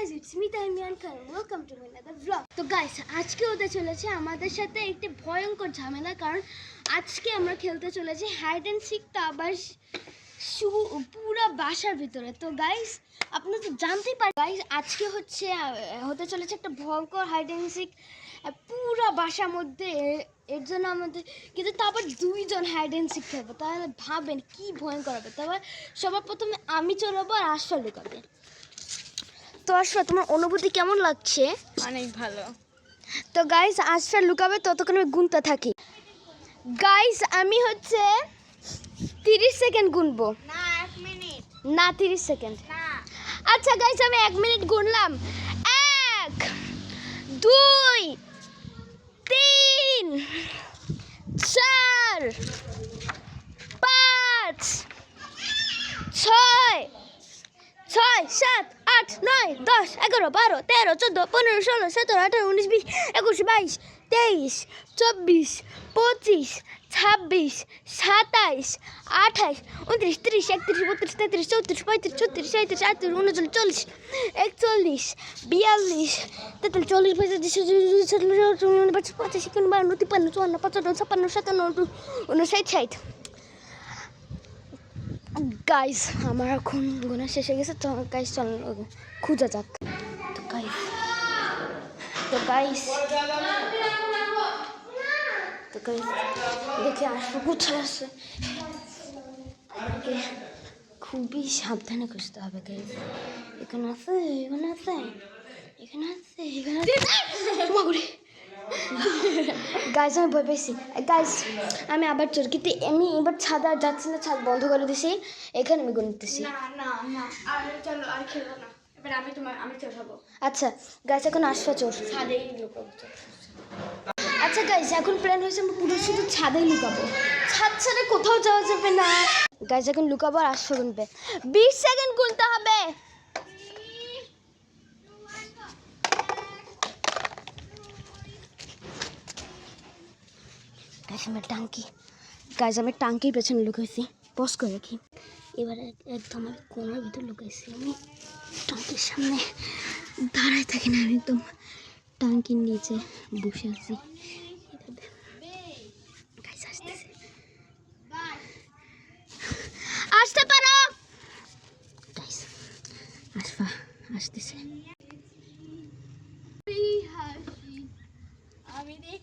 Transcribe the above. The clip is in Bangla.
guys, it's me Taimian Khan. Welcome to another vlog. তো গাইস আজকে হতে চলেছে আমাদের সাথে একটি ভয়ঙ্কর ঝামেলা, কারণ আজকে আমরা খেলতে চলেছি হাইড অ্যান্ড সিক, তো আবার পুরো বাসার ভিতরে। তো গাইস আপনারা তো জানতেই পারেন গাইস, আজকে হতে চলেছে একটা ভয়ঙ্কর হাইড অ্যান্ড সিক পুরো বাসার মধ্যে। এর জন্য আমাদের কিন্তু তারপর দুইজন হাইড অ্যান্ড সিক খেলবো, তাহলে ভাবেন কি ভয়ঙ্কর হবে। তারপর সবার প্রথমে আমি চলবো আর আশফা লুকাবে। তো আশফা, তোমার অনুভূতি কেমন লাগছে? অনেক ভালো। তো গাইস আশফা লুকাবে, ততক্ষণ আমি গুনতে থাকি। গাইস আমি 30 সেকেন্ড গুনবো। না 1 মিনিট না 30 সেকেন্ড। না। আচ্ছা গাইস আমি 1 মিনিট গুনলাম। 1 2 3 4 5 6 7 8 9 10 11 12 13 14 15 16 17 18 19 20 21 22 23 24 25 26 27 28 29 30 31 32 33 34 35 36 37 38 39 40 41 42 43 40 45 গাইস আমার এখন গোনা শেষ হয়ে গেছে। তো গাইস চল খুঁজা যাক। তো গাইস দেখে আসবো কোথায় আছে, আমাকে খুবই সাবধানে খুঁজতে হবে। গাইস এখানে আছে, এখানে আছে, এখানে আছে, এখানে আছে। গাইস আমি ভয় পেয়েছি। গাইস আমি আবার চোর, কিন্তু আমি এবার ছাদা যাচ্ছি না, ছাদ বন্ধ করে দিছি। এখানে আমি গুনতেছি। না না না, আর চলো আর খেলবো না। এবার আমি চোর হব। আচ্ছা গাইস এখন আশফা চোর। ছাদেই লুকাবো। আচ্ছা গাইস এখন প্ল্যান হয়েছে আমরা পুরো শুধু ছাদেই লুকাবো, ছাদ ছাড়া কোথাও যাওয়া যাবে না। গাইস এখন লুকাবো আর আশফা গুনবে। 20 সেকেন্ড গুনতে হবে। গাইস আমি টাঙ্কির পেছনে লুকাইছি, পজ করে রাখি। এবারে একদম আমি কোনার ভিতর লুকাইছি, আমি টাঙ্কির সামনে দাঁড়ায় থাকি না, আমি একদম টাঙ্কির নিচে বসে আছি। গাইস আসতেছে, আসতে পারো। গাইস আশফা আসতেছে। আমি দেখি